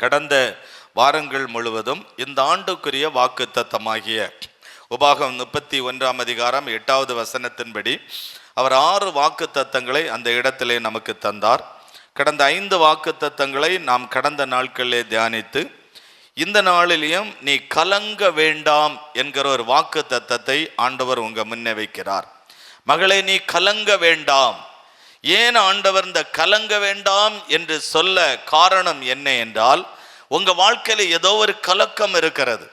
கடந்த வாரங்கள் முழுவதும் இந்த ஆண்டுக்குரிய வாக்கு தத்தமாகிய உபாகம் 31 அதிகாரம் 8வது வசனத்தின்படி அவர் 6 வாக்கு தத்தங்களை அந்த இடத்திலே நமக்கு தந்தார். கடந்த 5 வாக்கு தத்தங்களை நாம் கடந்த நாட்களிலே தியானித்து, இந்த நாளிலேயும் நீ கலங்க வேண்டாம் என்கிற ஒரு வாக்கு தத்தத்தை ஆண்டவர் உங்க முன்னே வைக்கிறார். மகளே, நீ கலங்க வேண்டாம். ஏன் ஆண்டவர் இந்த கலங்க வேண்டாம் என்று சொல்ல காரணம் என்ன என்றால், உங்க வாழ்க்கையில ஏதோ ஒரு கலக்கம் இருக்கிறது.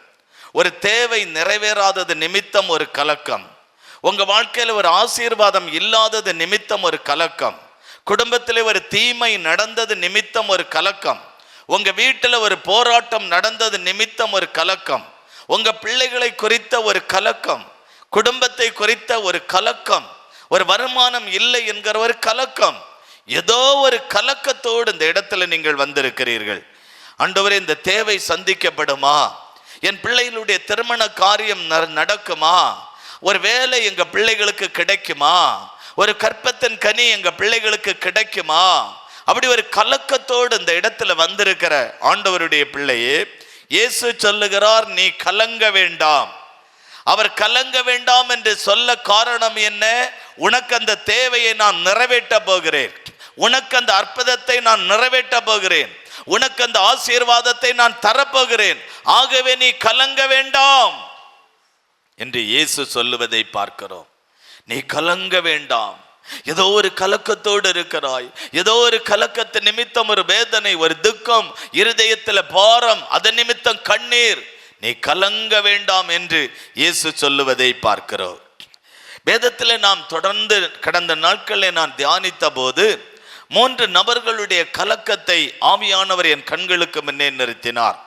ஒரு தேவை நிறைவேறாதது நிமித்தம் ஒரு கலக்கம். உங்க வாழ்க்கையில ஒரு ஆசீர்வாதம் இல்லாதது நிமித்தம் ஒரு கலக்கம். குடும்பத்திலே ஒரு தீமை நடந்தது நிமித்தம் ஒரு கலக்கம். உங்க வீட்டில் ஒரு போராட்டம் நடந்தது நிமித்தம் ஒரு கலக்கம். உங்க பிள்ளைகளை குறித்த ஒரு கலக்கம், குடும்பத்தை குறித்த ஒரு கலக்கம், ஒரு வருமானம் இல்லை என்கிற ஒரு கலக்கம். ஏதோ ஒரு கலக்கத்தோடு இந்த இடத்துல நீங்கள் வந்திருக்கிறீர்கள். ஆண்டவரே, இந்த தேவை சந்திக்கப்படுமா? என் பிள்ளைகளுடைய திருமண காரியம் நடக்குமா? ஒரு வேலை எங்க பிள்ளைகளுக்கு கிடைக்குமா? ஒரு கற்பத்தின் கனி எங்க பிள்ளைகளுக்கு கிடைக்குமா? அப்படி ஒரு கலக்கத்தோடு இந்த இடத்துல வந்திருக்கிற ஆண்டவருடைய பிள்ளையே, இயேசு சொல்லுகிறார், நீ கலங்க வேண்டாம். அவர் கலங்க வேண்டாம் என்று சொல்ல காரணம் என்ன? உனக்கு அந்த தேவையை நான் நிறைவேற்ற போகிறேன். உனக்கு அந்த அற்புதத்தை நான் நிறைவேற்ற போகிறேன். உனக்கு அந்த ஆசீர்வாதத்தை நான் தரப்போகிறேன். ஆகவே நீ கலங்க வேண்டாம் என்று இயேசு சொல்லுவதை பார்க்கிறோம். நீ கலங்க வேண்டாம். ஏதோ ஒரு கலக்கத்தோடு இருக்கிறாய். ஏதோ ஒரு கலக்கத்து நிமித்தம் ஒரு வேதனை, ஒரு துக்கம், இருதயத்தில் பாரம், அதன் நிமித்தம் கண்ணீர். நீ கலங்க வேண்டாம் என்று இயேசு சொல்லுவதை பார்க்கிறோம். வேதத்தில் நாம் தொடர்ந்து கடந்த நாட்களில் நான் தியானித்த போது 3 நபர்களுடைய கலக்கத்தை ஆவியானவர் என் கண்களுக்கு முன்னே நிறுத்தினார்.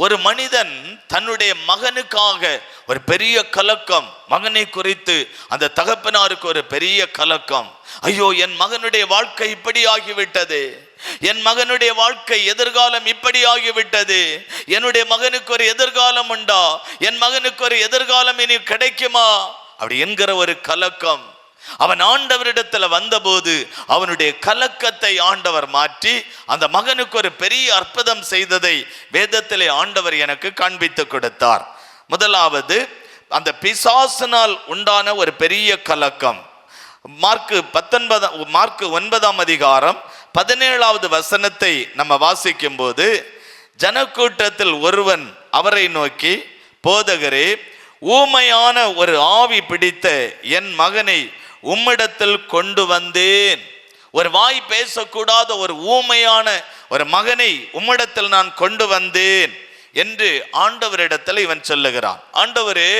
ஒரு மனிதன் தன்னுடைய மகனுக்காக ஒரு பெரிய கலக்கம், மகனை குறித்து அந்த தகப்பனாருக்கு ஒரு பெரிய கலக்கம். ஐயோ, என் மகனுடைய வாழ்க்கை இப்படி ஆகிவிட்டது, என் மகனுடைய வாழ்க்கை எதிர்காலம் இப்படி ஆகிவிட்டது, என்னுடைய மகனுக்கு ஒரு எதிர்காலம் உண்டா? என் மகனுக்கு ஒரு எதிர்காலம் இனி கிடைக்குமா? அப்படி என்கிற ஒரு கலக்கம். அவன் ஆண்டவரிடத்துல வந்தபோது அவனுடைய கலக்கத்தை ஆண்டவர் மாற்றி அந்த மகனுக்கு ஒரு பெரிய அற்புதம் செய்ததை வேதத்திலே ஆண்டவர் எனக்கு காண்பித்து கொடுத்தார். முதலாவது, அந்த பிசாசினால் உண்டான ஒரு பெரிய கலக்கம். மார்க்கு 9 அதிகாரம் 17வது வசனத்தை நம்ம வாசிக்கும் போது, ஜனக்கூட்டத்தில் ஒருவன் அவரை நோக்கி, போதகரே, ஊமையான ஒரு ஆவி பிடித்த என் மகனை உம்மிடத்தில் கொண்டு வந்தேன். ஒரு வாய் பேசக்கூடாத ஒரு ஊமையான ஒரு மகனை உம்மிடத்தில் நான் கொண்டு வந்தேன் என்று ஆண்டவரிடத்தில் இவன் சொல்லுகிறான். ஆண்டவரே,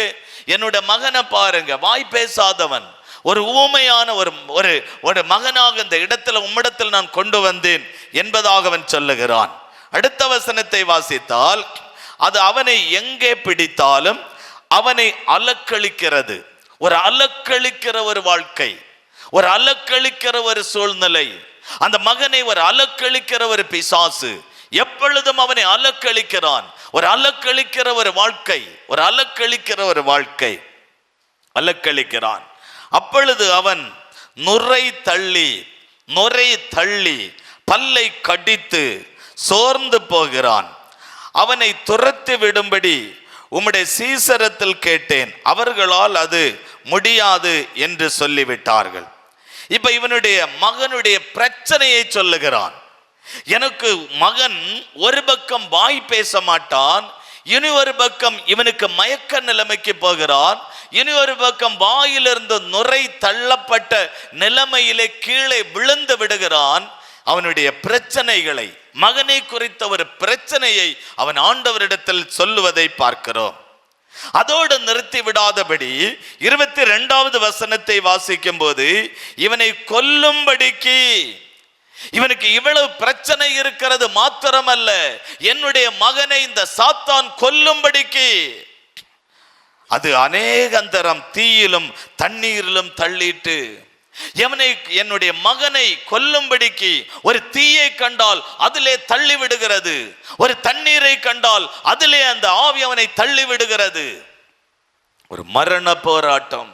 என்னோட மகனை பாருங்க, வாய் பேசாதவன், ஒரு ஊமையான ஒரு மகனாக இந்த இடத்துல உம்மிடத்தில் நான் கொண்டு வந்தேன் என்பதாக அவன் சொல்லுகிறான். அடுத்த வசனத்தை வாசித்தால், அது அவனை எங்கே பிடித்தாலும் அவனை அலக்களிக்கிறது. ஒரு அலக்களிக்கிற ஒரு வாழ்க்கை, ஒரு அலக்களிக்கிற ஒரு சூழ்நிலை. அந்த மகனை ஒரு அலக்களிக்கிற ஒரு பிசாசு எப்பொழுதும் அவனை அலக்களிக்கிறான். ஒரு அலக்களிக்கிற ஒரு வாழ்க்கை, ஒரு அலக்களிக்கிற ஒரு வாழ்க்கை, அலக்களிக்கிறான். அப்பொழுது அவன் நுரை தள்ளி பல்லை கடித்து சோர்ந்து போகிறான். அவனை துரத்தி விடும்படி உம்முடைய சீசரத்தில் கேட்டேன், அவர்களால் அது முடியாது என்று சொல்லிவிட்டார்கள். இப்ப இவனுடைய மகனுடைய பிரச்சனையை சொல்லுகிறான். எனக்கு மகன் ஒரு பக்கம் வாய் பேச மாட்டான், இனி ஒரு பக்கம் இவனுக்கு மயக்க நிலைமைக்கு போகிறான், இனி ஒரு பக்கம் வாயிலிருந்து நுரை தள்ளப்பட்ட நிலைமையிலே கீழே விழுந்து விடுகிறான். அவனுடைய பிரச்சனைகளை, மகனை குறித்த ஒரு பிரச்சனையை அவன் ஆண்டவரிடத்தில் சொல்லுவதை பார்க்கிறோம். அதோடு நிறுத்தி விடாதபடி 22வது வசனத்தை வாசிக்கும் போது, இவனை கொல்லும்படிக்கு, இவனுக்கு இவ்வளவு பிரச்சனை இருக்கிறது மாத்திரமல்ல, என்னுடைய மகனை இந்த சாத்தான் கொல்லும்படிக்கு, அது அநேகந்தரம் தீயிலும் தண்ணீரிலும் தள்ளிட்டு, என்னுடைய மகனை கொல்லும்படிக்கு ஒரு தீயை கண்டால் அதிலே தள்ளி விடுகிறது, ஒரு தண்ணீரை கண்டால் அதிலே அந்த ஆவி அவனை தள்ளி விடுகிறது. ஒரு மரண போராட்டம்.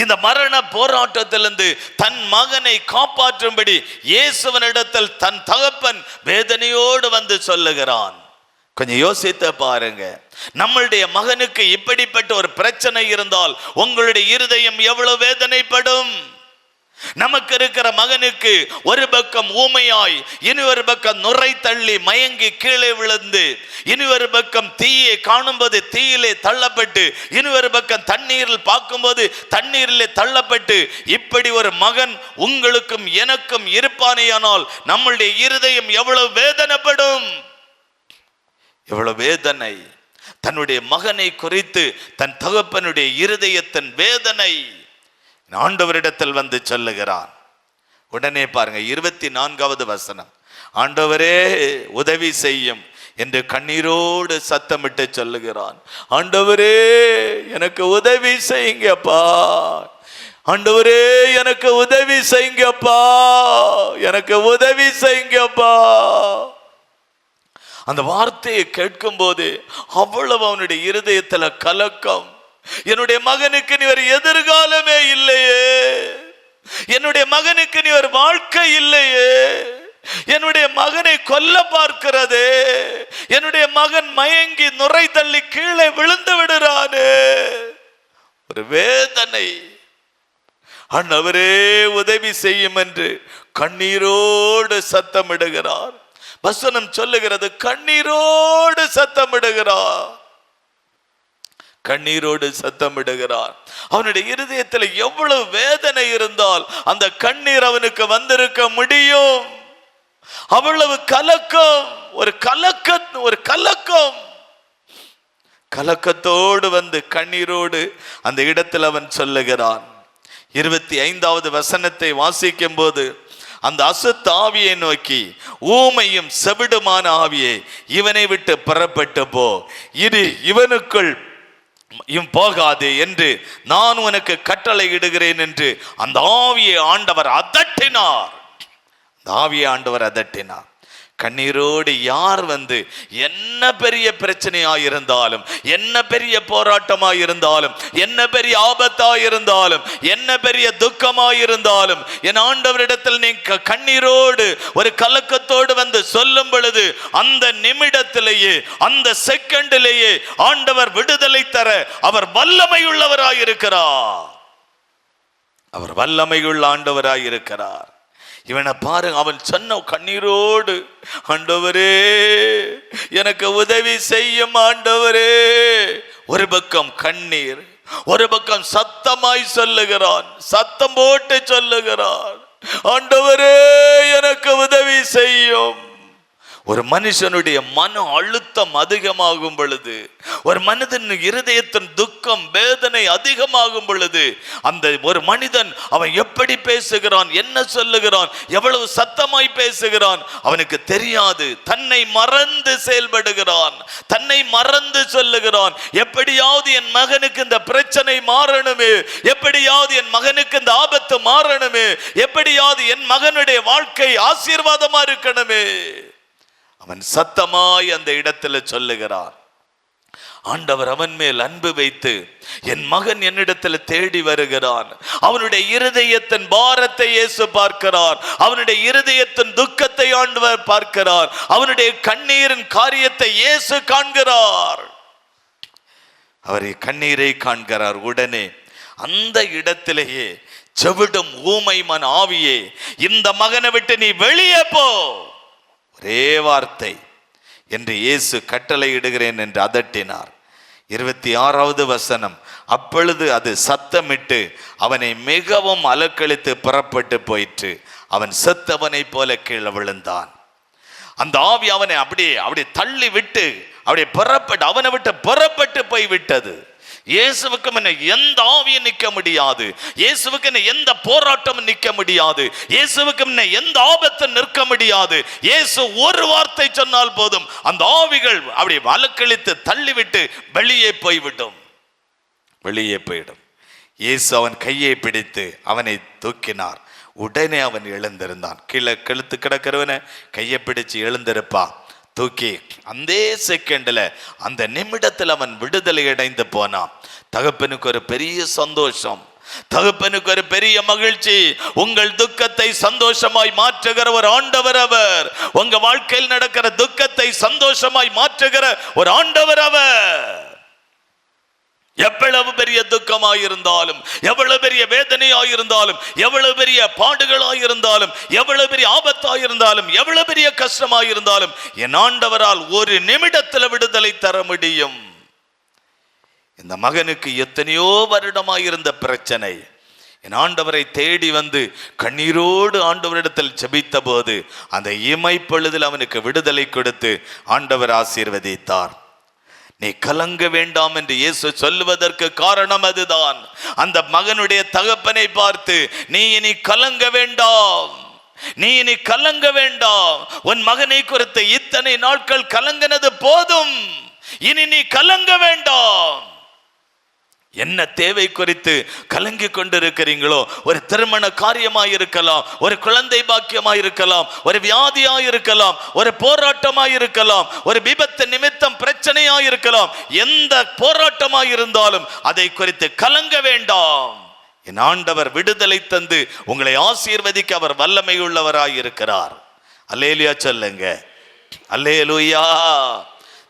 இந்த மரண போராட்டத்திலிருந்து தன் மகனை காப்பாற்றும்படி இயேசுவனிடத்தில் தன் தகப்பன் வேதனையோடு வந்து சொல்லுகிறான். கொஞ்சம் யோசித்து பாருங்க, நம்மளுடைய மகனுக்கு இப்படிப்பட்ட ஒரு பிரச்சனை இருந்தால் உங்களுடைய இருதயம் எவ்வளவு வேதனைப்படும். நமக்கு இருக்கிற மகனுக்கு ஒரு பக்கம் ஊமையாய், இனி ஒரு பக்கம் நுரை தள்ளி மயங்கி கீழே விழுந்து, இனி ஒரு பக்கம் தீயை காணும்போது தீயிலே தள்ளப்பட்டு, இனி ஒரு பக்கம் தண்ணீரில் பார்க்கும்போது தண்ணீரிலே தள்ளப்பட்டு, இப்படி ஒரு மகன் உங்களுக்கும் எனக்கும் இருப்பானேயானால் நம்மளுடைய இருதயம் எவ்வளவு வேதனைப்படும். எவ்வளவு வேதனை. தன்னுடைய மகனை குறித்து தன் தகப்பனுடைய இருதயத்தின் வேதனை ஆண்டவரிடத்தில் வந்து சொல்லுகிறான். உடனே பாருங்க 24வது வசனம், ஆண்டவரே உதவி செய்யும் என்று கண்ணீரோடு சத்தமிட்டு சொல்லுகிறான். ஆண்டவரே எனக்கு உதவி செய்யுங்கப்பா, ஆண்டவரே எனக்கு உதவி செய்யுங்கப்பா, எனக்கு உதவி செய்யுங்கப்பா. அந்த வார்த்தையை கேட்கும் போது அவ்வளவு அவனுடைய இருதயத்துல கலக்கம். என்னுடைய மகனுக்கு நீ ஒரு எதிர்காலமே இல்லையே, என்னுடைய மகனுக்கு நீ ஒரு வாழ்க்கை இல்லையே, என்னுடைய மகனை கொல்ல பார்க்கிறது, என்னுடைய மகன் மயங்கி நுரை தள்ளி கீழே விழுந்து விடுறானே. ஒரு வேதனை. ஆண்டவரே உதவி செய்யும் என்று கண்ணீரோடு சத்தமிடுகிறார். வசனம் சொல்லுகிறது, கண்ணீரோடு சத்தமிடுகிறார், கண்ணீரோடு சத்தமிடுகிறார். அவனுடைய இருதயத்தில் எவ்வளவு வேதனை இருந்தால் அந்த கண்ணீர் அவனுக்கு வந்திருக்க முடியும். அவ்வளவு கலக்கம், ஒரு கலக்கம், கலக்கத்தோடு வந்து கண்ணீரோடு அந்த இடத்தில் அவன் சொல்லுகிறான். 25வது வசனத்தை வாசிக்கும் போது, அந்த அசுத்த ஆவியை நோக்கி, ஊமையும் செவிடுமான ஆவியே இவனை விட்டு புறப்பட்டு போ, இது இவனுக்குள் போகாது என்று நான் உனக்கு கட்டளை இடுகிறேன் என்று அந்த ஆவியை ஆண்டவர் அதட்டினார். அந்த ஆவியை ஆண்டவர் அதட்டினார். கண்ணீரோடு யார் வந்து என்ன பெரிய பிரச்சனையாயிருந்தாலும், என்ன பெரிய போராட்டமாயிருந்தாலும், என்ன பெரிய ஆபத்தாயிருந்தாலும், என்ன பெரிய துக்கமாயிருந்தாலும், என் ஆண்டவரிடத்தில் நீ கண்ணீரோடு ஒரு கலக்கத்தோடு வந்து சொல்லும் பொழுது அந்த நிமிடத்திலேயே, அந்த செகண்டிலேயே ஆண்டவர் விடுதலை தர அவர் வல்லமையுள்ளவராயிருக்கிறார். அவர் வல்லமையுள்ள ஆண்டவராயிருக்கிறார். இவனை பாருங்க, அவன் சொன்ன கண்ணீரோடு, ஆண்டவரே எனக்கு உதவி செய்யும் ஆண்டவரே. ஒரு பக்கம் கண்ணீர், ஒரு பக்கம் சத்தமாய் சொல்லுகிறான், சத்தம் போட்டு சொல்லுகிறான், ஆண்டவரே எனக்கு உதவி செய்யும். ஒரு மனுஷனுடைய மன அழுத்தம் அதிகமாகும் பொழுது, ஒரு மனிதன் இருதயத்தின் துக்கம் வேதனை அதிகமாகும் பொழுது, அந்த ஒரு மனிதன் அவன் எப்படி பேசுகிறான், என்ன சொல்லுகிறான், எவ்வளவு சத்தமாய் பேசுகிறான் அவனுக்கு தெரியாது. தன்னை மறந்து செயல்படுகிறான், தன்னை மறந்து சொல்லுகிறான். எப்படியாவது என் மகனுக்கு இந்த பிரச்சனை மாறணுமே, எப்படியாவது என் மகனுக்கு இந்த ஆபத்து மாறணுமே, எப்படியாவது என் மகனுடைய வாழ்க்கை ஆசீர்வாதமா இருக்கணுமே. அவன் சத்தமாய் அந்த இடத்துல சொல்லுகிறான். ஆண்டவர் அவன் மேல் அன்பு வைத்து, என் மகன் என்னிடத்தில் தேடி வருகிறான். அவனுடைய இருதயத்தின் பாரத்தை இயேசு பார்க்கிறார், அவனுடைய இருதயத்தின் துக்கத்தை ஆண்டவர் பார்க்கிறார், அவனுடைய கண்ணீரின் காரியத்தை இயேசு காண்கிறார். அவரை கண்ணீரை காண்கிறார். உடனே அந்த இடத்திலேயே செவிடும் ஊமைமன் ஆவியே இந்த மகனை விட்டு நீ வெளியே போ, ஒரே வார்த்தை என்று இயேசு கட்டளை இடுகிறேன் என்று அதட்டினார். 26வது வசனம், அப்பொழுது அது சத்தமிட்டு அவனை மிகவும் அலக்களித்து புறப்பட்டு போயிற்று. அவன் செத்தவனை போல கீழே விழுந்தான். அந்த ஆவி அவனை அப்படியே தள்ளி விட்டு அவனை விட்டு புறப்பட்டு போய் விட்டது. இயேசுவுக்கு முன்ன எந்த ஆவியும் நிற்க முடியாது, இயேசுவுக்கு எந்த போராட்டமும் நிற்க முடியாது, இயேசுவுக்கு முன்ன எந்த ஆபத்தும் நிற்க முடியாது. இயேசு ஒரு வார்த்தை சொன்னால் போதும், அந்த ஆவிகள் அப்படி வலக்களித்து தள்ளிவிட்டு வெளியே போய்விடும். இயேசு அவன் கையை பிடித்து அவனை தூக்கினார். உடனே அவன் எழுந்திருந்தான். கீழே கழுத்து கிடக்கிறவனை கையை பிடிச்சு எழுந்திருப்பா, தூக்கி அந்த செகண்ட்ல அந்த நிமிடத்தில் அவன் விடுதலை அடைந்து போனான். தகப்பனுக்கு ஒரு பெரிய சந்தோஷம். தகப்பனுக்கு ஒரு பெரிய மகிழ்ச்சி. உங்கள் துக்கத்தை சந்தோஷமாய் மாற்றுகிற ஒரு ஆண்டவர் அவர். உங்க வாழ்க்கையில் நடக்கிற துக்கத்தை சந்தோஷமாய் மாற்றுகிற ஒரு ஆண்டவர் அவர். எவ்வளவு பெரிய துக்கமாயிருந்தாலும், எவ்வளவு பெரிய வேதனையாயிருந்தாலும், எவ்வளவு பெரிய பாடுகளாயிருந்தாலும், எவ்வளவு பெரிய ஆபத்தாயிருந்தாலும், எவ்வளவு பெரிய கஷ்டமாயிருந்தாலும் என் ஆண்டவரால் ஒரு நிமிடத்தில் விடுதலை தர முடியும். இந்த மகனுக்கு எத்தனையோ வருடமாயிருந்த பிரச்சனை, என் ஆண்டவரை தேடி வந்து கண்ணீரோடு ஆண்டவரிடத்தில் ஜெபித்த போது அந்த இமைப்பொழுதில் அவனுக்கு விடுதலை கொடுத்து ஆண்டவர் ஆசீர்வதித்தார். நீ கலங்க வேண்டாம் என்று இயேசு சொல்லுவதற்கு காரணம் அதுதான். அந்த மகனுடைய தகப்பனை பார்த்து, நீ இனி கலங்க வேண்டாம், நீ இனி கலங்க வேண்டாம், உன் மகனை குறித்து இத்தனை நாட்கள் கலங்கினது போதும், இனி நீ கலங்க வேண்டாம். என்ன தேவை குறித்து கலங்கி கொண்டிருக்கிறீங்களோ, ஒரு திருமண காரியமாயிருக்கலாம், ஒரு குழந்தை பாக்கியமாயிருக்கலாம், ஒரு வியாதியாயிருக்கலாம், ஒரு போராட்டமாயிருக்கலாம், ஒரு விபத்து நிமித்தம் பிரச்சனையாயிருக்கலாம், எந்த போராட்டமாயிருந்தாலும் அதை குறித்து கலங்க வேண்டாம். என் ஆண்டவர் விடுதலை தந்து உங்களை ஆசீர்வதிக்க அவர் வல்லமை உள்ளவராயிருக்கிறார். அல்லேலூயா சொல்லுங்க, அல்லேலூயா.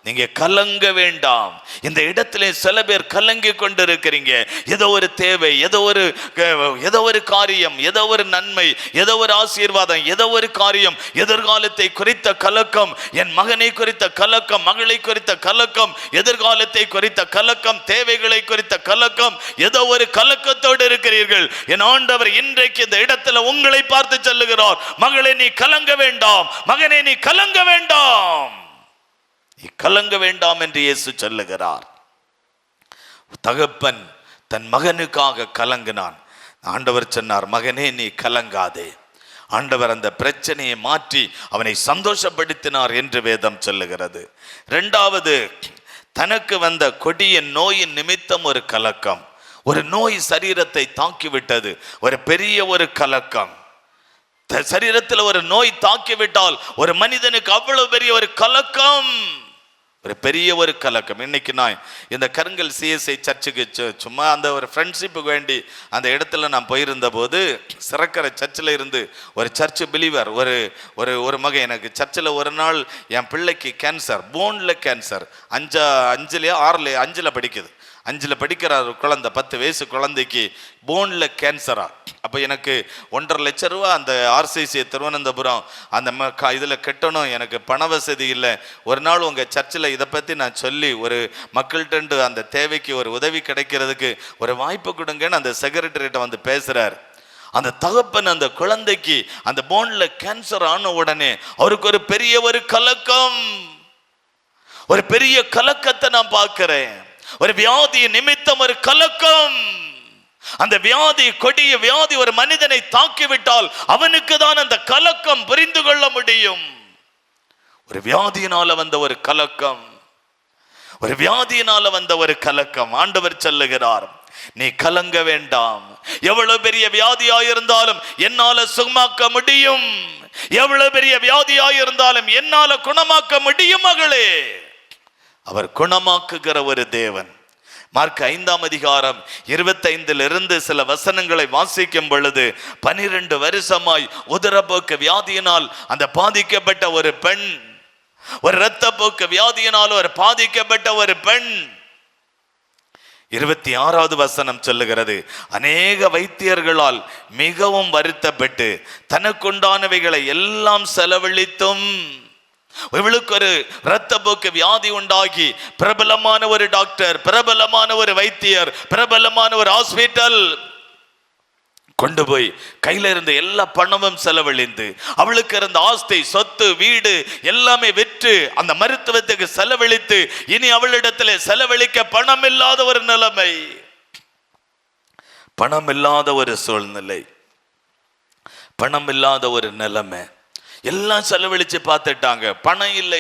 நீங்க கலங்க வேண்டாம். இந்த இடத்துல சில பேர் கலங்கி கொண்டிருக்கிறீங்க. ஏதோ ஒரு தேவை, ஏதோ ஒரு காரியம், ஏதோ ஒரு நன்மை, ஏதோ ஒரு ஆசீர்வாதம், ஏதோ ஒரு காரியம், எதிர்காலத்தை குறித்த கலக்கம், என் மகனை குறித்த கலக்கம், மகளை குறித்த கலக்கம், எதிர்காலத்தை குறித்த கலக்கம், தேவைகளை குறித்த கலக்கம், ஏதோ ஒரு கலக்கத்தோடு இருக்கிறீர்கள். என் ஆண்டவர் இன்றைக்கு இந்த இடத்துல உங்களை பார்த்து சொல்லுகிறார், மகளே நீ கலங்க வேண்டாம், மகனே நீ கலங்க வேண்டாம், நீ கலங்க வேண்டாம் என்று இயேசு சொல்லுகிறார். தகப்பன் தன் மகனுக்காக கலங்கினான். ஆண்டவர் சொன்னார், மகனே நீ கலங்காதே. ஆண்டவர் அந்த பிரச்சனையை மாற்றி அவனை சந்தோஷப்படுத்தினார் என்று வேதம் சொல்லுகிறது. இரண்டாவது, தனக்கு வந்த கொடிய நோயின் நிமித்தம் ஒரு கலக்கம், ஒரு நோய் சரீரத்தை தாக்கிவிட்டது, ஒரு பெரிய ஒரு கலக்கம். சரீரத்தில் ஒரு நோய் தாக்கிவிட்டால் ஒரு மனிதனுக்கு அவ்வளவு பெரிய ஒரு கலக்கம், ஒரு பெரிய ஒரு கலக்கம். இன்னைக்கு நான் இந்த கருங்கல் சிஎஸ்ஐ சர்ச்சுக்கு சும்மா அந்த ஒரு ஃப்ரெண்ட்ஷிப்புக்கு வேண்டி அந்த இடத்துல நான் போயிருந்த போது, சிறக்கிற சர்ச்சில் இருந்து ஒரு சர்ச்சு பிலீவர் ஒரு மகன், எனக்கு சர்ச்சில் ஒரு நாள் என் பிள்ளைக்கு கேன்சர், போனில் கேன்சர், 5 படிக்குது, 5 படிக்கிற குழந்தை, 10 வயசு குழந்தைக்கு போனில் கேன்சரா. அப்போ எனக்கு 1.5 லட்சம் ரூபா அந்த ஆர்சிசி திருவனந்தபுரம் அந்த இதில் கட்டணும், எனக்கு பண வசதி இல்லை. ஒரு நாள் உங்கள் சர்ச்சில் இதை பற்றி நான் சொல்லி ஒரு மக்கள்கிட்ட அந்த தேவைக்கு ஒரு உதவி கிடைக்கிறதுக்கு ஒரு வாய்ப்பு கொடுங்கன்னு அந்த செக்ரட்டரிட்ட வந்து பேசுகிறார். அந்த தகப்பன் அந்த குழந்தைக்கு அந்த போனில் கேன்சர் ஆன உடனே அவருக்கு ஒரு பெரிய ஒரு கலக்கம், ஒரு பெரிய கலக்கத்தை நான் பார்க்கிறேன். ஒரு வியாதி நிமித்தம் ஒரு கலக்கம். அந்த வியாதி, கொடிய வியாதி ஒரு மனிதனை தாக்கிவிட்டால் அவனுக்கு தான் அந்த கலக்கம் புரிந்து கொள்ள முடியும். ஒரு வியாதியினால வந்த ஒரு கலக்கம், ஒரு வியாதியினால வந்த ஒரு கலக்கம். ஆண்டவர் சொல்லுகிறார், நீ கலங்க வேண்டாம். எவ்வளவு பெரிய வியாதியாயிருந்தாலும் என்னால சுகமாக்க முடியும், எவ்வளவு பெரிய வியாதியாயிருந்தாலும் என்னால குணமாக்க முடியும் மகளே. அவர் குணமாக்குகிற ஒரு தேவன். மார்க் 5ஆம் அதிகாரம் 25 சில வசனங்களை வாசிக்கும் பொழுது, 12 வருஷமாய் உதரப்போக்கு வியாதியினால் அந்த பாதிக்கப்பட்ட ஒரு பெண், ஒரு இரத்தப்போக்கு வியாதியினால் ஒரு பாதிக்கப்பட்ட ஒரு பெண், 26வது வசனம் சொல்லுகிறது, அநேக வைத்தியர்களால் மிகவும் வருத்தப்பட்டு தனக்குண்டானவைகளை எல்லாம் செலவழித்தும், இவளுக்கு ஒரு இரத்தப்போக்கு வியாதி உண்டாகி பிரபலமான ஒரு டாக்டர், பிரபலமான ஒரு வைத்தியர், பிரபலமான ஒரு ஹாஸ்பிட்டல் கொண்டு போய் கையில இருந்த எல்லா பணமும் செலவழிந்து, அவளுக்கு இருந்த ஆஸ்தி, சொத்து, வீடு எல்லாமே விற்று அந்த மருத்துவத்துக்கு செலவழித்து, இனி அவளிடத்தில் செலவழிக்க பணம் இல்லாத ஒரு நிலைமை, பணம் இல்லாத ஒரு சூழ்நிலை, பணம் இல்லாத ஒரு நிலைமை. எல்லாம் செலவழிச்சு பார்த்துட்டாங்க, பணம் இல்லை,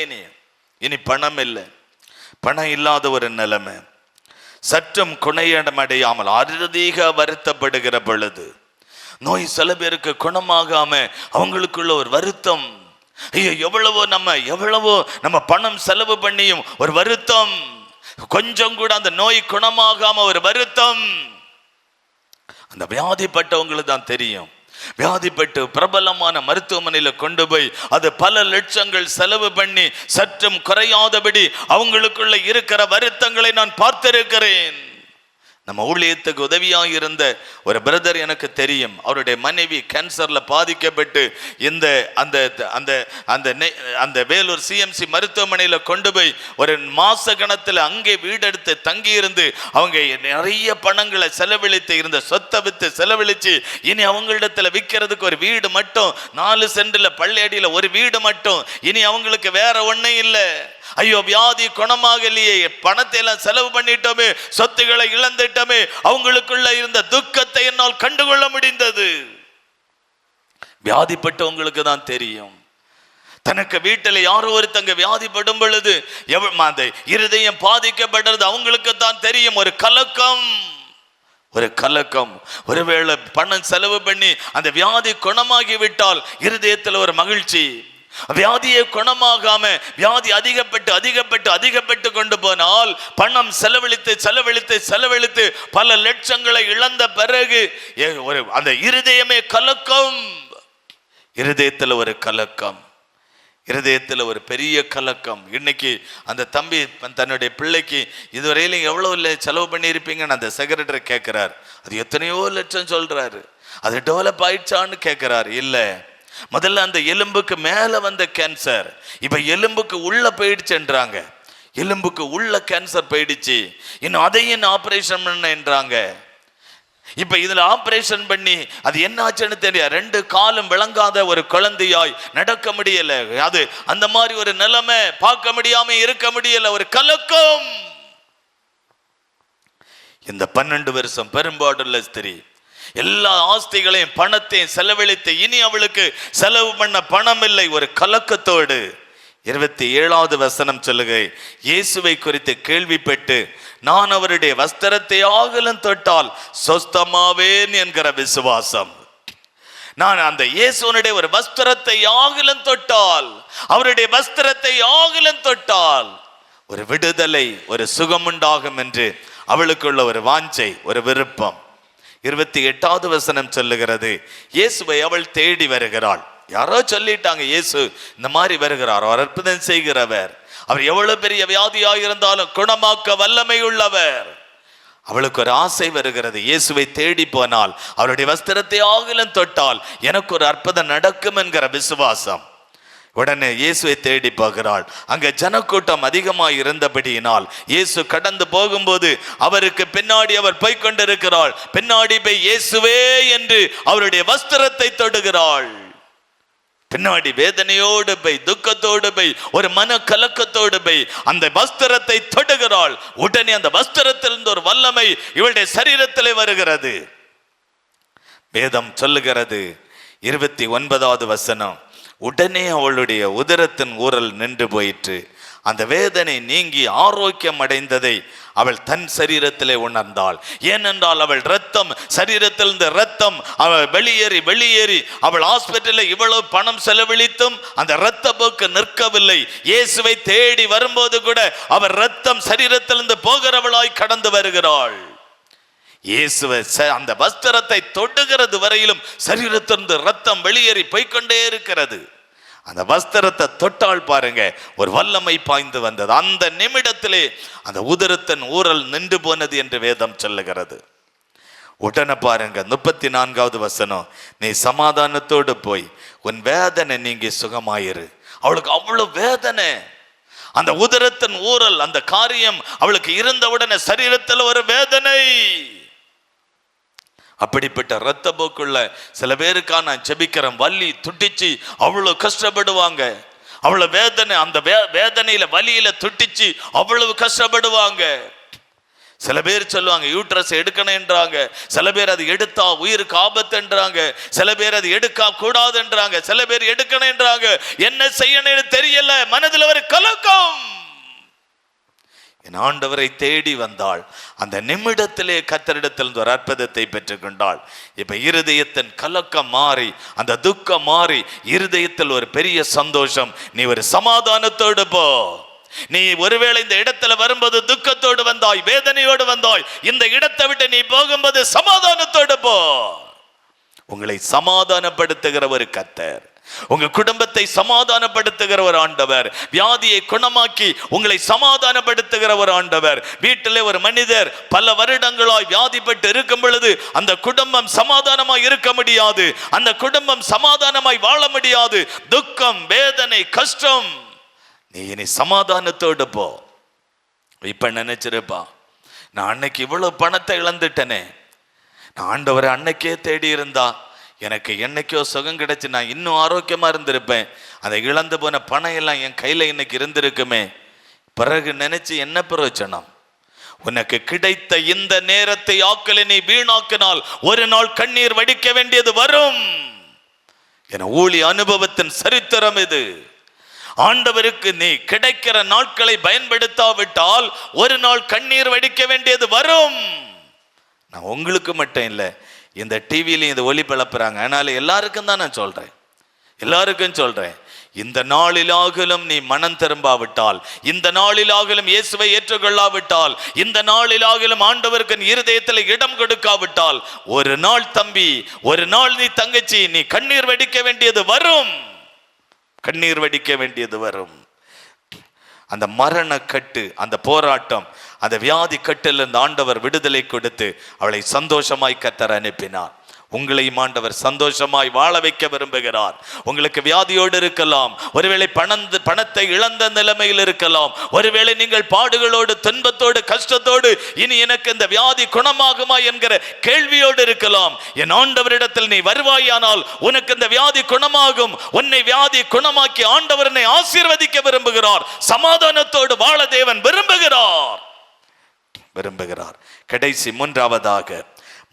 இனி பணம் இல்லை, பணம் இல்லாத ஒரு நிலைமை. சற்றும் குணையடையாமல் அதிக வருத்தப்படுகிற பொழுது, நோய் சில பேருக்கு குணமாகாம அவங்களுக்குள்ள ஒரு வருத்தம், ஐயோ எவ்வளவோ நம்ம பணம் செலவு பண்ணியும் ஒரு வருத்தம், கொஞ்சம் கூட அந்த நோய் குணமாகாம ஒரு வருத்தம். அந்த வியாதிப்பட்டவங்களுக்கு தான் தெரியும். வியாதிப்பட்டு பிரபலமான மருத்துவமனையில கொண்டு போய் அது பல லட்சங்கள் செலவு பண்ணி சற்றும் குறையாதபடி அவங்களுக்குள்ள இருக்கிற வருத்தங்களை நான் பார்த்திருக்கிறேன். நம்ம ஊழியத்துக்கு உதவியாக இருந்த ஒரு பிரதர் எனக்கு தெரியும். அவருடைய மனைவி கேன்சர்ல பாதிக்கப்பட்டு இந்த அந்த அந்த அந்த அந்த வேலூர் சிஎம்சி மருத்துவமனையில் கொண்டு போய் ஒரு மாச கணத்தில் அங்கே வீடெடுத்து தங்கி இருந்து அவங்க நிறைய பணங்களை செலவழித்து இருந்த சொத்தை வித்து செலவழிச்சு இனி அவங்களிடத்துல விற்கிறதுக்கு ஒரு வீடு மட்டும் 4 சென்ட்ல பள்ளியடியில் ஒரு வீடு மட்டும், இனி அவங்களுக்கு வேற ஒன்றும் இல்லை. ஐயோ வியாதி குணமாகலையே, பணத்தை எல்லாம் செலவு பண்ணிட்டோமே, சொத்துக்களை இழந்துட்டோமே. அவங்களுக்குள்ள இருந்த துக்கத்தை என்னால் கண்டுகொள்ள முடிந்தது. வியாதிப்பட்டவங்களுக்கு தான் தெரியும். தனக்கு வீட்டில் யாரோ ஒருத்தங்க வியாதிப்படும் பொழுது அந்த இருதயம் பாதிக்கப்படுறது அவங்களுக்கு தான் தெரியும். ஒரு கலக்கம். ஒருவேளை பணம் செலவு பண்ணி அந்த வியாதி குணமாகி விட்டால் இருதயத்தில் ஒரு மகிழ்ச்சி. வியாதியை குணமாகாம வியாதி அதிகப்பட்டு கொண்டு போனால் பணம் செலவழித்து பல லட்சங்களை இழந்த பிறகு ஒரு அந்த இருதயமே கலக்கம். இருதயத்தில் ஒரு கலக்கம், இருதயத்தில் ஒரு பெரிய கலக்கம். இன்னைக்கு அந்த தம்பி தன்னுடைய பிள்ளைக்கு இதுவரையிலும் எவ்வளவு செலவு பண்ணியிருப்பீங்கன்னு அந்த செக்ரட்டரி கேட்கிறார். அது எத்தனையோ லட்சம் சொல்றாரு. அது டெவலப் ஆயிடுச்சான்னு கேட்கிறார். இல்லை, முதல்ல அந்த எலும்புக்கு மேல வந்த கேன்சர் இப்ப எலும்புக்கு உள்ள போயிடுச்சுன்றாங்க. எலும்புக்கு உள்ள கேன்சர் போயிடுச்சு, இன்னும் அதையும் ஆபரேஷன் பண்ணன்றாங்க. இப்ப இதுல ஆபரேஷன் பண்ணி அது என்ன ஆச்சுன்னு தெரியாது. 2 காலும் விளங்காத ஒரு குழந்தையாய் நடக்க முடியல. அது அந்த மாதிரி ஒரு நிலைமை, பார்க்க முடியாம இருக்க முடியல, ஒரு கலக்கம். இந்த 12 வருஷம் பெரும்பாடுள்ள ஸ்திரீ எல்லா ஆஸ்திகளையும் பணத்தையும் செலவழித்து இனி அவளுக்கு செலவு பண்ண பணம் இல்லை, ஒரு கலக்கத்தோடு. 27வது வசனம் சொல்லுகை, இயேசுவை குறித்து கேள்விப்பட்டு நான் அவருடைய வஸ்திரத்தை ஆகிலும் தொட்டால் சொஸ்தமாவேன் என்கிற விசுவாசம். நான் அந்த இயேசுனுடைய ஒரு வஸ்திரத்தை ஆகிலும் தொட்டால், அவருடைய வஸ்திரத்தை ஆகிலும் தொட்டால் ஒரு விடுதலை, ஒரு சுகம் உண்டாகும் என்று அவளுக்குள்ள ஒரு வாஞ்சை, ஒரு விருப்பம். 28வது வசனம் சொல்லுகிறது, இயேசுவை அவள் தேடி வருகிறாள். யாரோ சொல்லிட்டாங்க இயேசு இந்த மாதிரி வருகிறார், அவர் அற்புதம் செய்கிறவர், அவர் எவ்வளவு பெரிய வியாதியாக இருந்தாலும் குணமாக்க வல்லமை உள்ளவர். அவளுக்கு ஒரு ஆசை வருகிறது, இயேசுவை தேடி போனால் அவருடைய வஸ்திரத்தை ஆகிலும் தொட்டால் எனக்கு ஒரு அற்புதம் நடக்கும் என்கிற விசுவாசம். உடனே இயேசுவை தேடி போகிறாள். அங்க ஜனக்கூட்டம் அதிகமாக இருந்தபடியினால் இயேசு கடந்து போகும்போது அவருக்கு பின்னாடி அவர் போய் கொண்டிருக்கிறாள். பின்னாடி போய் இயேசுவே என்று அவருடைய வஸ்திரத்தை தொடுகிறாள். பின்னாடி வேதனையோடு போய், துக்கத்தோடு போய், ஒரு மன கலக்கத்தோடு போய் அந்த வஸ்திரத்தை தொடுகிறாள். உடனே அந்த வஸ்திரத்திலிருந்து ஒரு வல்லமை இவளுடைய சரீரத்திலே வருகிறது. வேதம் சொல்லுகிறது 29வது வசனம், உடனே அவளுடைய உதரத்தின் ஊரல் நின்று போயிற்று. அந்த வேதனை நீங்கி ஆரோக்கியம் அடைந்ததை அவள் தன் சரீரத்திலே உணர்ந்தாள். ஏனென்றால் அவள் ரத்தம், சரீரத்திலிருந்து ரத்தம் அவள் வெளியேறி அவள் ஹாஸ்பிட்டலில் இவ்வளவு பணம் செலவழித்தும் அந்த இரத்த போக்கு நிற்கவில்லை. இயேசுவை தேடி வரும்போது கூட அவர் ரத்தம் சரீரத்திலிருந்து போகிறவளாய் கடந்து வருகிறாள். இயேசுவை அந்த வஸ்திரத்தை தொடுகிறது வரையிலும் சரீரத்திலிருந்து ரத்தம் வெளியேறி போய்கொண்டே இருக்கிறது. அந்த வஸ்திரத்தை தொட்டால் பாருங்க, ஒரு வல்லமை பாய்ந்து வந்தது. அந்த நிமிடத்திலே அந்த உதரத்தின் ஊரல் நின்று போனது என்று வேதம் சொல்லுகிறது. உடனே பாருங்க 34வது வசனம், நீ சமாதானத்தோடு போய் உன் வேதனை நீங்கி சுகமாயிரு. அவளுக்கு அவ்வளவு வேதனை, அந்த உதரத்தின் ஊரல், அந்த காரியம் அவளுக்கு இருந்தவுடனே சரீரத்தில் ஒரு வேதனை. அப்படிப்பட்ட இரத்த போக்குள்ள சில பேருக்கா நான் ஜெபிக்கிறேன், வலி துட்டிச்சு அவ்வளவு கஷ்டப்படுவாங்க, அவ்வளவு வேதனை, அந்த வேதனையில வலியில துட்டிச்சு அவ்வளவு கஷ்டப்படுவாங்க. சில பேர் சொல்லுவாங்க யூட்ரஸ் எடுக்கணும்ன்றாங்க, சில பேர் அது எடுத்தா உயிருக்கு ஆபத்துன்றாங்க, சில பேர் அது எடுக்க கூடாதுன்றாங்க, சில பேர் எடுக்கணும்ன்றாங்க. என்ன செய்யணும்னு தெரியல, மனதில் ஒரு கலக்கம். என் ஆண்டவரை தேடி வந்தாள். அந்த நிமிடத்திலே கர்த்தரிடத்தில் ஒரு அற்புதத்தை பெற்றுக்கொண்டாள். இப்ப இருதயத்தின் கலக்கம் மாறி, அந்த துக்கம் மாறி, இருதயத்தில் ஒரு பெரிய சந்தோஷம். நீ ஒரு சமாதானத்தோடு போ, நீ ஒருவேளை இந்த இடத்துல வரும்போது துக்கத்தோடு வந்தாய், வேதனையோடு வந்தாய், இந்த இடத்தை விட்டு நீ போகும்போது சமாதானத்தோடு போ. உங்களை சமாதானப்படுத்துகிற ஒரு கர்த்தர், உங்க குடும்பத்தை சமாதானப்படுத்துகிற ஒரு ஆண்டவர், வியாதியை குணமாக்கி உங்களை சமாதானப்படுத்துகிற ஒரு ஆண்டவர். வீட்டிலே ஒரு மனிதர் பல வருடங்களாய் வியாதிப்பட்டு இருக்கும் பொழுது அந்த குடும்பம் சமாதானமாய் இருக்க முடியாது, அந்த குடும்பம் சமாதானமாய் வாழ முடியாது. துக்கம், வேதனை, கஷ்டம். நீ இனி சமாதானத்தோடு போ. இப்ப நினைச்சிருப்பா, நான் அன்னைக்கு இவ்வளவு பணத்தை இழந்துட்டனே, நான் ஆண்டவரை அன்னைக்கே தேடி இருந்தா எனக்கு என்னைக்கோ சுகம் கிடைச்சு நான் இன்னும் ஆரோக்கியமா இருந்திருப்பேன். அதை இழந்து போன பணம் எல்லாம் என் கையில இன்னைக்கு இருந்திருக்குமே. பிறகு நினைச்சு என்ன பிரயோஜனம்? உனக்கு கிடைத்த இந்த நேரத்தை ஆக்கலை நீ வீணாக்கினால் ஒரு நாள் கண்ணீர் வடிக்க வேண்டியது வரும். என ஊழிய அனுபவத்தின் சரித்திரம் இது. ஆண்டவருக்கு நீ கிடைக்கிற நாட்களை பயன்படுத்தாவிட்டால் ஒரு நாள் கண்ணீர் வடிக்க வேண்டியது வரும். நான் உங்களுக்கு மட்டும் இல்லை, இந்த டிவிலையும் இது ஒளிபரப்புறாங்க, அதனால எல்லாருக்கும் தான் நான் சொல்றேன், எல்லாருக்கும் சொல்றேன். இந்த நாளிலாகலும் நீ மனம் திரும்பாவிட்டால், இந்த நாளிலாகலும் இயேசுவை ஏற்றுக்கொள்ளாவிட்டால், இந்த நாளிலாகலும் ஆண்டவருக்கு இருதயத்தில் இடம் கொடுக்காவிட்டால், ஒரு நாள் தம்பி, ஒரு நாள் நீ தங்கச்சி, நீ கண்ணீர் வடிக்க வேண்டியது வரும். கண்ணீர் வடிக்க வேண்டியது வரும். அந்த மரண கட்டு, அந்த போராட்டம், அந்த வியாதி கட்டில் இந்த ஆண்டவர் விடுதலை கொடுத்து அவளை சந்தோஷமாய் கர்த்தர் அனுப்பினார். உங்களையும் ஆண்டவர் சந்தோஷமாய் வாழ வைக்க விரும்புகிறார். உங்களுக்கு வியாதியோடு இருக்கலாம், ஒருவேளை பணத்தை இழந்த நிலைமையில் இருக்கலாம், ஒருவேளை நீங்கள் பாடுகளோடு, துன்பத்தோடு, கஷ்டத்தோடு, இனி எனக்கு இந்த வியாதி குணமாகுமா என்கிற கேள்வியோடு இருக்கலாம். என் ஆண்டவரிடத்தில் நீ வருவாயானால் உனக்கு இந்த வியாதி குணமாகும். உன்னை வியாதி குணமாக்கி ஆண்டவரை ஆசீர்வதிக்க விரும்புகிறார். சமாதானத்தோடு வாழ தேவன் விரும்புகிறார். கடைசி மூன்றாவதாக,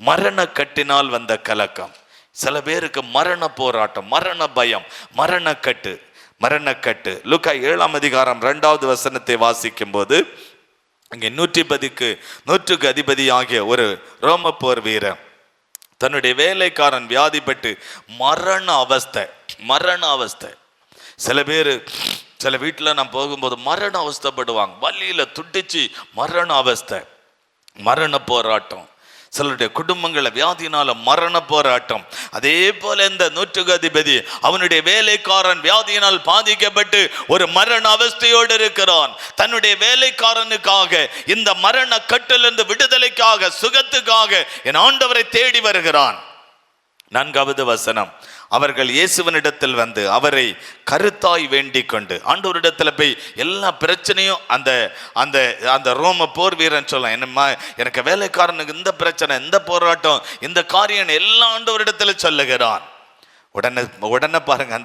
மரண கட்டினால் வந்த கலக்கம். சில பேருக்கு மரண போராட்டம், மரண பயம், மரணக்கட்டு. லூக்கா 7ஆம் அதிகாரம் 2வது வசனத்தை வாசிக்கும் போது, அங்கே 110க்கு அதிபதி ஆகிய ஒரு ரோம போர் வீரன் தன்னுடைய வேலைக்காரன் வியாதிப்பட்டு மரண அவஸ்தை. சில வீட்டில் நான் போகும்போது மரண அவஸ்தைப்படுவாங்க, வலியில துடிச்சு மரண அவஸ்தை, மரண போராட்டம். சிலருடைய குடும்பங்கள வியாதினால மரண போராட்டம். அதே போல இந்த 100க்கு அதிபதி அவனுடைய வேலைக்காரன் வியாதியினால் பாதிக்கப்பட்டு ஒரு மரண அவஸ்தையோடு இருக்கிறான். தன்னுடைய வேலைக்காரனுக்காக, இந்த மரண கட்டிலிருந்து விடுதலைக்காக, சுகத்துக்காக என் ஆண்டவரை தேடி வருகிறான். 4வது வசனம், அவர்கள் இயேசுவனிடத்தில் வந்து அவரை கருத்தாய் வேண்டிக் கொண்டு, ஆண்டவரிடத்துல போய் எல்லா பிரச்சனையும் அந்த ரோம போர் வீரன் சொல்ல, என்னம்மா எனக்கு வேலைக்காரனுக்கு இந்த பிரச்சனை, இந்த போராட்டம், இந்த காரியம் எல்லா ஆண்டவரிடத்துல சொல்லுகிறான். உடனே பாருங்க,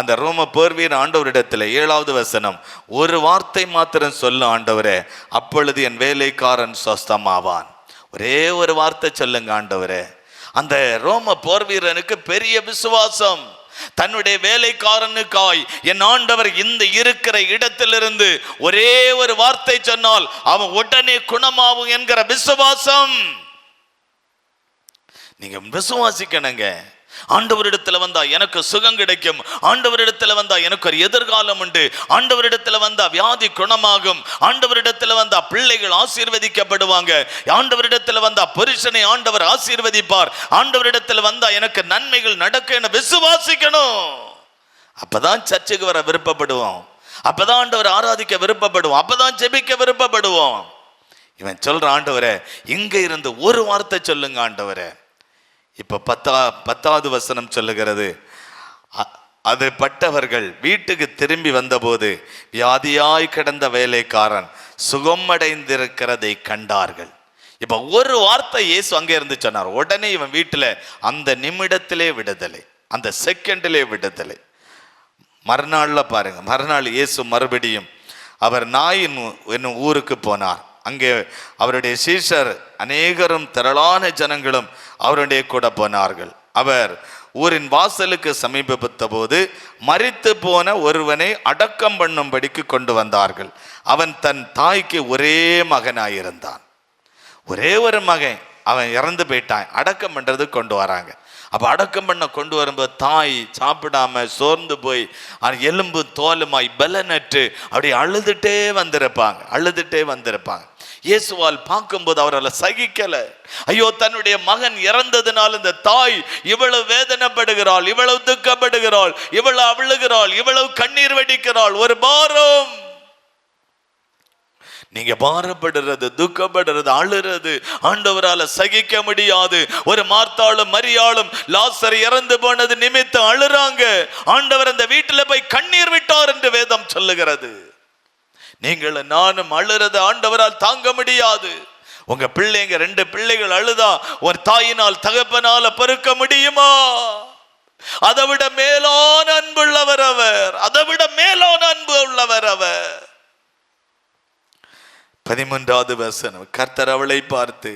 அந்த ரோம போர் வீரன் ஆண்டவரிடத்துல 7வது வசனம், ஒரு வார்த்தை மாத்திரம் சொல்லு ஆண்டவரே, அப்பொழுது என் வேலைக்காரன் சொஸ்தமாவான். ஒரே ஒரு வார்த்தை சொல்லுங்க ஆண்டவரே. அந்த ரோம போர் வீரனுக்கு பெரிய விசுவாசம். தன்னுடைய வேலைக்காரனுக்காய் என் ஆண்டவர் இந்த இருக்கிற இடத்திலிருந்து ஒரே ஒரு வார்த்தை சொன்னால் அவன் உடனே குணமாகும் என்கிற விசுவாசம். நீங்க விசுவாசிக்கணுங்க. ஆண்டவரிடத்துல வந்தா எனக்கு சுகம் கிடைக்கும், ஆண்டவரிடத்துல வந்தா எனக்கு ஒரு எதிர்காலம் உண்டு, ஆண்டவரிடத்துல வந்தா வியாதி குணமாகும், ஆண்டவரிடத்துல வந்தா பிள்ளைகள் ஆசீர்வதிக்கப்படுவாங்க, ஆண்டவரிடத்துல வந்தா புருஷனை ஆண்டவர் ஆசீர்வதிப்பார், ஆண்டவரிடத்துல வந்தா எனக்கு நன்மைகள் நடக்கும் என விசுவாசிக்கணும். அப்பதான் சர்ச்சுக்கு வர விருப்பப்படுவோம், அப்பதான் ஆண்டவர் ஆராதிக்க விருப்பப்படுவோம், அப்பதான் ஜெபிக்க விருப்பப்படுவோம். இவன் சொல்ற, ஆண்டவரே இங்க இருந்து ஒரு வார்த்தை சொல்லுங்க ஆண்டவரே. இப்ப 10வது வசனம் சொல்லுகிறது, அது பட்டவர்கள் வீட்டுக்கு திரும்பி வந்தபோது வியாதியாய் கிடந்த வேலைக்காரன் சுகமடைந்திருக்கிறதை கண்டார்கள். இப்ப ஒரு வார்த்தை இயேசு அங்கே இருந்து சொன்னார், உடனே இவன் வீட்டுல அந்த நிமிடத்திலே விடுதலை, அந்த செகண்டிலே விடுதலை. மறுநாள்ல பாருங்க, மறுநாள் இயேசு மறுபடியும் அவர் நாயின் என்னும் ஊருக்கு போனார். அங்கே அவருடைய சீஷர் அநேகரும் திரளான ஜனங்களும் அவருடைய கூட போனார்கள். அவர் ஊரின் வாசலுக்கு சமீபத்த போது மரித்து போன ஒருவனை அடக்கம் பண்ணும்படிக்கு கொண்டு வந்தார்கள். அவன் தன் தாய்க்கு ஒரே மகனாயிருந்தான். ஒரே ஒரு மகன், அவன் இறந்து போயிட்டான், அடக்கம் பண்றது கொண்டு வராங்க. அப்ப அடக்கம் பண்ண கொண்டு வரும்போது தாய் சாப்பிடாம சோர்ந்து போய் எலும்பு தோலுமாய் பலனற்று அப்படி அழுதுட்டே வந்திருப்பாங்க. இயேசுவால் பார்க்கும்போது அவரால் சகிக்கல. ஐயோ, தன்னுடைய மகன் இறந்ததுனால் இந்த தாய் இவ்வளவு வேதனைப்படுகிறாள், இவ்வளவு துக்கப்படுகிறாள், இவ்வளவு அழுகிறாள், இவ்வளவு கண்ணீர் வடிக்கிறாள். ஒரு பாரம். நீங்க பாரப்படுறது, துக்கப்படுறது, அழுறது ஆண்டவரால சகிக்க முடியாது. ஒரு மார்த்தாளும் மரியாளும் லாசர் இறந்து போனது நிமித்தம் அழுறாங்க. ஆண்டவர் அந்த வீட்டுல போய் கண்ணீர் விட்டார் என்று வேதம் சொல்லுகிறது. நீங்கள் நானும் அழுறது ஆண்டவரால் தாங்க முடியாது. உங்க பிள்ளைங்க 2 பிள்ளைகள் அழுதா ஒரு தாயினால் தகப்பனால பொறுக்க முடியுமா? அதை விட மேலான அன்புள்ளவர் அவர். அதை விட மேலான அன்பு உள்ளவர் அவர். 13வது வசனம், கர்த்தர் அவளை பார்த்து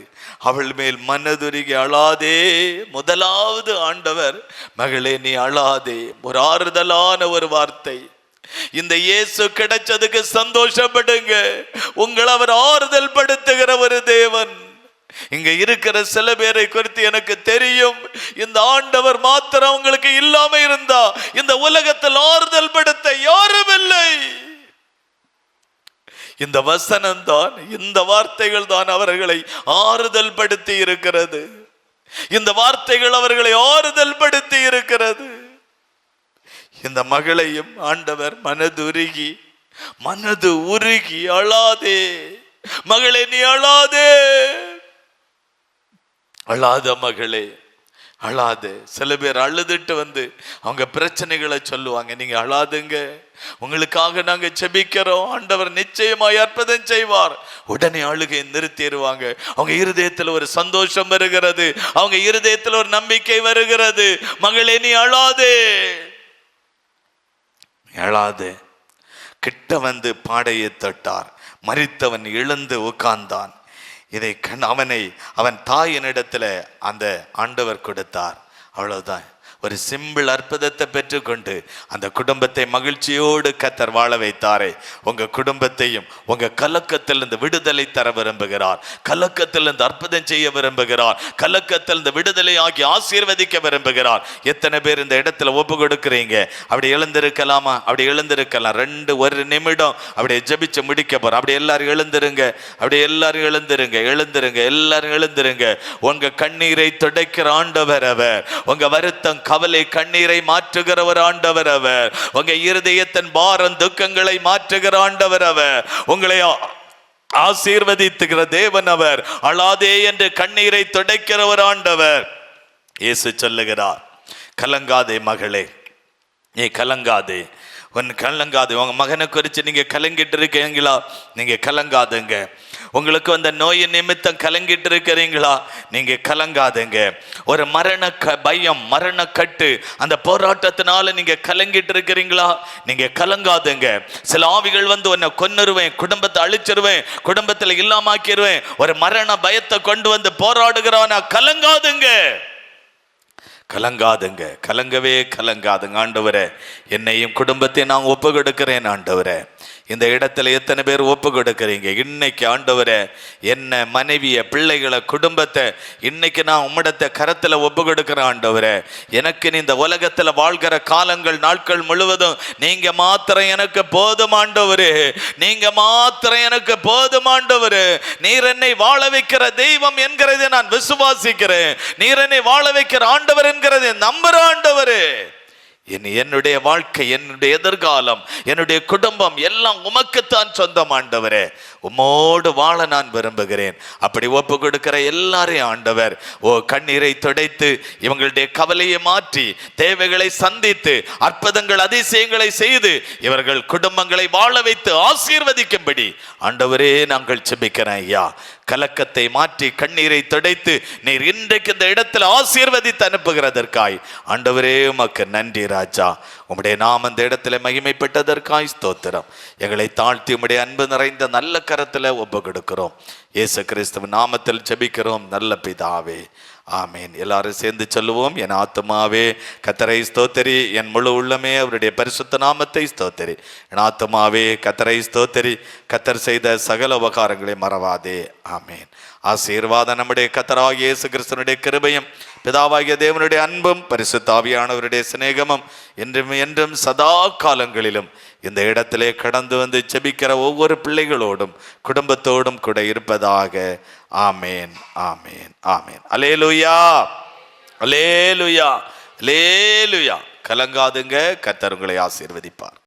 அவள் மேல் மனதுருகி அழாதே. முதலாவது ஆண்டவர், மகளே நீ அழாதே, ஒரு ஆறுதலான ஒரு வார்த்தை. இந்த இயேசு கிடைச்சதுக்கு சந்தோஷப்படுங்க. உங்களை அவர் ஆறுதல் படுத்துகிற ஒரு தேவன். இங்க இருக்கிற சில பேரை குறித்து எனக்கு தெரியும். இந்த ஆண்டவர் மாத்திரம் உங்களுக்கு இல்லாம இருந்தா இந்த உலகத்தில் ஆறுதல் படுத்த யாரும் இல்லை. இந்த வசனம் தான், இந்த வார்த்தைகள் தான் அவர்களை ஆறுதல் படுத்தி இருக்கிறது. இந்த வார்த்தைகள் அவர்களை ஆறுதல் படுத்தி இருக்கிறது. இந்த மகளையும் ஆண்டவர் மனது உருகி அழாதே மகளே, நீ அழாதே, அழாத மகளே, அழாது. சில பேர் அழுதுட்டு வந்து அவங்க பிரச்சனைகளை சொல்லுவாங்க. நீங்க அழாதுங்க, உங்களுக்காக நாங்க செபிக்கிறோம், ஆண்டவர் நிச்சயமாய் அற்புதம் செய்வார். உடனே அழுகை நிறுத்திடுவாங்க. அவங்க இருதயத்தில் ஒரு சந்தோஷம் வருகிறது, அவங்க இருதயத்தில் ஒரு நம்பிக்கை வருகிறது. மகளே நீ அழாதே, அழாது. கிட்ட வந்து பாடையை தொட்டார். மரித்தவன் எழுந்து உட்கார்ந்தான். இதை அவன் தாயினிடத்துல அந்த ஆண்டவர் கொடுத்தார். அவ்வளவுதான். ஒரு சிம்பிள் அற்புதத்தை பெற்றுக்கொண்டு அந்த குடும்பத்தை மகிழ்ச்சியோடு கர்த்தர் வாழ வைத்தாரே. உங்க குடும்பத்தையும் உங்க கலக்கத்திலிருந்து விடுதலை தர விரும்புகிறார். கலக்கத்திலிருந்து அற்புதம் செய்ய விரும்புகிறார். கலக்கத்திலிருந்து விடுதலை ஆகி ஆசீர்வதிக்க விரும்புகிறார். எத்தனை பேர் இந்த இடத்துல ஒப்பு கொடுக்குறீங்க? அப்படி எழுந்திருக்கலாமா? அப்படி எழுந்திருக்கலாம். 1 நிமிடம் அப்படியே ஜெபிச்சு முடிக்க போறோம். அப்படி எல்லாரும் எழுந்திருங்க. அப்படி எல்லாரும் எழுந்திருங்க. எல்லாரும் எழுந்திருங்க. உங்க கண்ணீரை துடைக்கிற ஆண்டவர் அவர். உங்க வருத்தம் கவலை கண்ணீரை மாற்றுகிற ஒரு ஆண்டவர் அவர். உங்க இருதயத்தின் பாரம் துக்கங்களை மாற்றுகிற ஆண்டவர் அவர். உங்களை ஆசீர்வதித்துகிற தேவன் அவர். அழாதே என்று கண்ணீரை துடைக்கிற ஒரு ஆண்டவர். இயேசு சொல்லுகிறார், கலங்காதே மகளே, நீ கலங்காதே, கலங்காது. உங்க மகனை குறித்து நீங்க கலங்கிட்டு இருக்கீங்களா? நீங்க கலங்காதுங்க. உங்களுக்கு அந்த நோயின் நிமித்தம் கலங்கிட்டு இருக்கிறீங்களா? நீங்க கலங்காதுங்க. ஒரு மரண பயம், மரண கட்டு, அந்த போராட்டத்தினால நீங்க கலங்கிட்டு இருக்கிறீங்களா? நீங்க கலங்காதுங்க. சில ஆவிகள் வந்து உன்னை கொன்னுருவேன், குடும்பத்தை அழிச்சிருவேன், குடும்பத்தில் இல்லாமாக்கிடுவேன், ஒரு மரண பயத்தை கொண்டு வந்து போராடுகிறானா? கலங்காதுங்க, கலங்காதுங்க, கலங்கவே கலங்காதுங்க. ஆண்டவரே, என்னையும் குடும்பத்தை நான் ஒப்பு கொடுக்கிறேன். ஆண்டவரே, இந்த இடத்துல எத்தனை பேர் ஒப்பு கொடுக்கிறீங்க? இன்னைக்கு ஆண்டவரே, என்ன மனைவிய, பிள்ளைகளை, குடும்பத்தை இன்னைக்கு நான் உம்மிடத்தை கரத்துல ஒப்பு கொடுக்கிறேன். ஆண்டவரே, எனக்கு நீ இந்த உலகத்துல வாழ்கிற காலங்கள், நாட்கள் முழுவதும் நீங்க மாத்திரம் எனக்கு போதும் ஆண்டவரே, நீங்க மாத்திரம் எனக்கு போதும் ஆண்டவரே. நீர் என்னை வாழ வைக்கிற தெய்வம் என்கிறதை நான் விசுவாசிக்கிறேன். நீர் என்னை வாழ வைக்கிற ஆண்டவர் என்கிறதை நம்புற ஆண்டவரே. என்னுடைய வாழ்க்கை, என்னுடைய எதிர்காலம், என்னுடைய குடும்பம் எல்லாம் உமக்குத்தான் சொந்தம் ஆண்டவரே. உம்மோடு வாழ நான் விரும்புகிறேன். அப்படி ஒப்பு கொடுக்கிற எல்லாரையும் ஆண்டவர் கண்ணீரை துடைத்து, இவங்களுடைய கவலையை மாற்றி, தேவைகளை சந்தித்து, அற்புதங்கள் அதிசயங்களை செய்து, இவர்கள் குடும்பங்களை வாழ வைத்து ஆசீர்வதிக்கும்படி ஆண்டவரே நாங்கள் செபிக்கிறேன். ஐயா, கலக்கத்தை மாற்றி கண்ணீரை துடைத்து நீர் இன்றைக்கு இந்த இடத்துல ஆசீர்வதித்து அனுப்புகிறதற்காய் ஆண்டவரே உமக்கு நன்றி ராஜா. உம்முடைய நாம் அந்த இடத்துல மகிமைப்பட்டதற்காய் ஸ்தோத்திரம். எங்களை தாழ்த்தி உம்முடைய அன்பு நிறைந்த நல்ல கரத்துல ஒப்பு கொடுக்கிறோம். இயேசு கிறிஸ்துவின் நாமத்தில் ஜெபிக்கிறோம் நல்ல பிதாவே, ஆமேன். எல்லாரும் சேர்ந்து சொல்லுவோம். என் ஆத்துமாவே கர்த்தரை ஸ்தோத்திரி, என் முழு உள்ளமே அவருடைய பரிசுத்த நாமத்தை ஸ்தோத்திரி. என் ஆத்துமாவே கர்த்தரை ஸ்தோத்திரி, கர்த்தர் செய்த சகல உபகாரங்களை மறவாதே. ஆமேன். ஆசீர்வாதம் நம்முடைய கர்த்தராகிய இயேசு கிறிஸ்துவினுடைய கிருபையும் பிதாவாகிய தேவனுடைய அன்பும் பரிசுத்த ஆவியானவருடைய சிநேகமும் என்றும் என்றும் சதா காலங்களிலும் இந்த இடத்திலே கடந்து வந்து ஜெபிக்கிற ஒவ்வொரு பிள்ளைகளோடும் குடும்பத்தோடும் கூட இருப்பதாக. ஆமேன், ஆமேன், ஆமேன். அல்லேலூயா, அல்லேலூயா, அல்லேலூயா. கலங்காதுங்க, கர்த்தர் உங்களை ஆசீர்வதிப்பார்.